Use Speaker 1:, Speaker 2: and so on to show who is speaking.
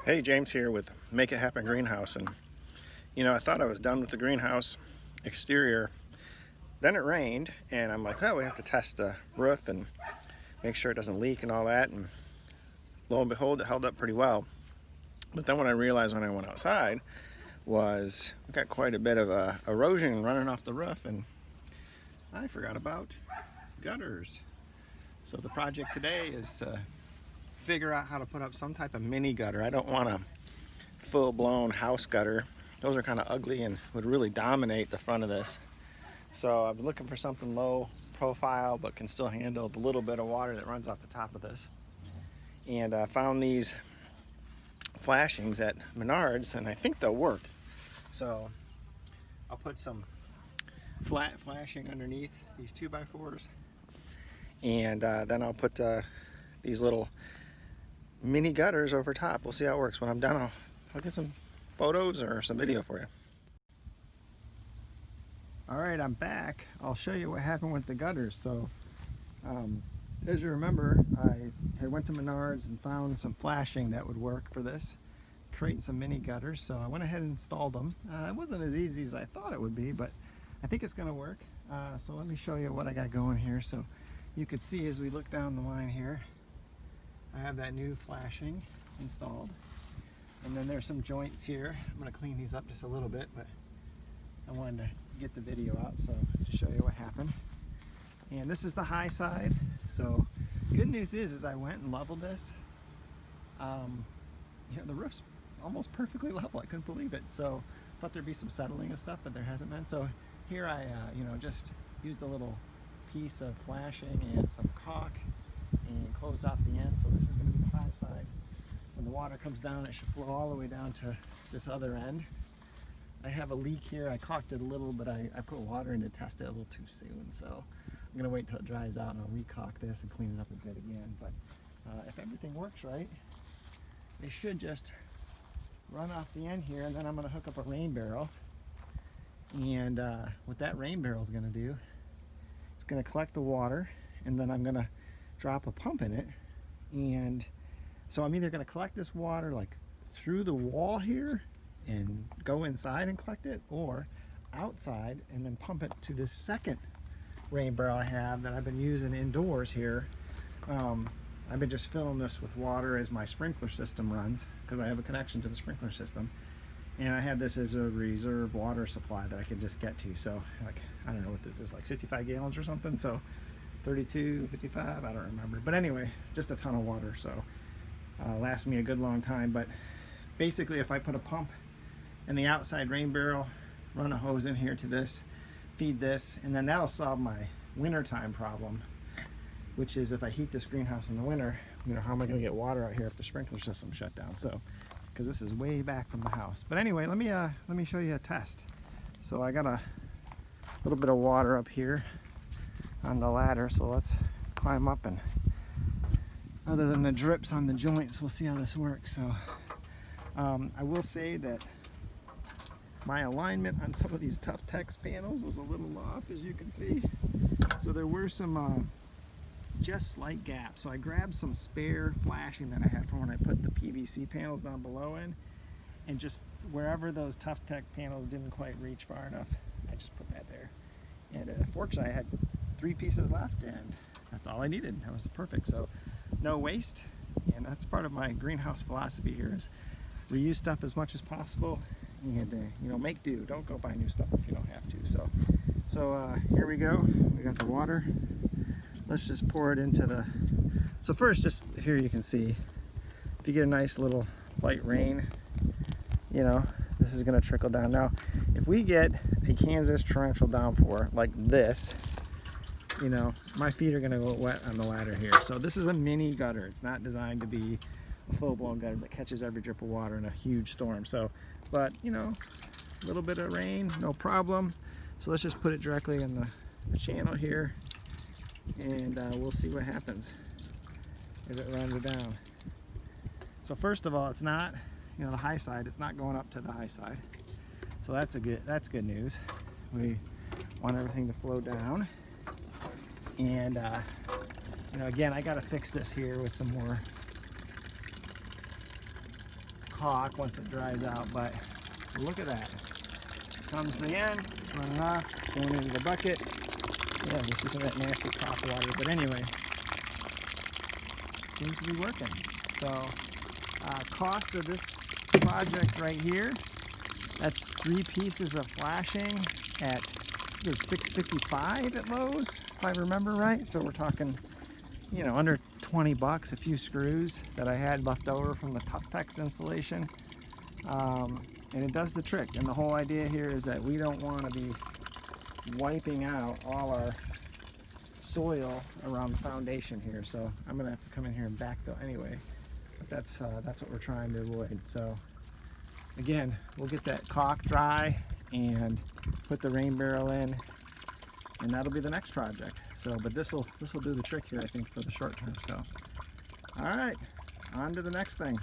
Speaker 1: Hey, James here with Make It Happen Greenhouse. And I thought I was done with the greenhouse exterior. Then it rained and I'm like, oh, we have to test the roof and make sure it doesn't leak and all that. And lo and behold, it held up pretty well. But then what I realized when I went outside was we got quite a bit of erosion running off the roof, and I forgot about gutters. So the project today is to figure out how to put up some type of mini gutter. I don't want a full-blown house gutter. Those are kind of ugly and would really dominate the front of this. So I've been looking for something low profile but can still handle the little bit of water that runs off the top of this. And I found these flashings at Menards and I think they'll work. So I'll put some flat flashing underneath these 2x4s, and then I'll put these little mini gutters over top. We'll see how it works. When I'm done, I'll get some photos or some video for you. All right, I'm back. I'll show you what happened with the gutters. So as you remember, I had went to Menards and found some flashing that would work for this, creating some mini gutters. So I went ahead and installed them. It wasn't as easy as I thought it would be, but I think it's going to work. So let me show you what I got going here. So you could see as we look down the line here, I have that new flashing installed, and then there's some joints here. I'm going to clean these up just a little bit, but I wanted to get the video out so to show you what happened. And this is the high side. So good news is I went and leveled this. The roof's almost perfectly level. I couldn't believe it. So I thought there'd be some settling and stuff, but there hasn't been. So here I just used a little piece of flashing and some caulk and closed off the end. So this is going to be the high side. When the water comes down, it should flow all the way down to this other end. I have a leak here. I caulked it a little, but I put water in to test it a little too soon. So I'm going to wait till it dries out and I'll re-caulk this and clean it up a bit again. But if everything works right, it should just run off the end here, and then I'm going to hook up a rain barrel. And what that rain barrel is going to do, it's going to collect the water, and then I'm going to drop a pump in it. And so I'm either going to collect this water like through the wall here and go inside and collect it, or outside and then pump it to this second rain barrel I have that I've been using indoors here. I've been just filling this with water as my sprinkler system runs, because I have a connection to the sprinkler system, and I have this as a reserve water supply that I can just get to. So like, I don't know what this is, like 55 gallons or something. So 32, 55, I don't remember. But anyway, just a ton of water. So lasts me a good long time. But basically, if I put a pump in the outside rain barrel, run a hose in here to this, feed this, and then that'll solve my wintertime problem, which is if I heat this greenhouse in the winter, how am I going to get water out here if the sprinkler system shut down? So, because this is way back from the house. But anyway, let me show you a test. So I got a little bit of water up here on the ladder, so let's climb up, and other than the drips on the joints, we'll see how this works. So I will say that my alignment on some of these Tuftex panels was a little off, as you can see. So there were some just slight gaps. So I grabbed some spare flashing that I had from when I put the PVC panels down below in, and just wherever those Tuftex panels didn't quite reach far enough, I just put that there. And fortunately I had 3 pieces left, and that's all I needed. That was perfect. So no waste, and that's part of my greenhouse philosophy here, is reuse stuff as much as possible, and make do. Don't go buy new stuff if you don't have to. So here we go. We got the water. Let's just pour it into the, so first, just here you can see, if you get a nice little light rain, this is going to trickle down. Now if we get a Kansas torrential downpour like this, my feet are going to go wet on the ladder here. So this is a mini gutter. It's not designed to be a full-blown gutter that catches every drip of water in a huge storm. So, but a little bit of rain, no problem. So let's just put it directly in the channel here, and we'll see what happens as it runs down. So first of all, it's not, the high side, it's not going up to the high side. So that's good news. We want everything to flow down. And again, I got to fix this here with some more caulk once it dries out, but look at that. Comes to the end, running off, going into the bucket. Yeah, this isn't that nasty top water, but anyway, seems to be working. So, cost of this project right here, that's 3 pieces of flashing at $6.55 at Lowe's, if I remember right. So we're talking, you know, under 20 bucks, a few screws that I had left over from the Tuftex installation. And it does the trick. And the whole idea here is that we don't want to be wiping out all our soil around the foundation here. So I'm gonna have to come in here and backfill anyway. But that's what we're trying to avoid. So again, we'll get that caulk dry and put the rain barrel in, and that'll be the next project. So, but this will do the trick here, I think, for the short term. So, all right, on to the next thing.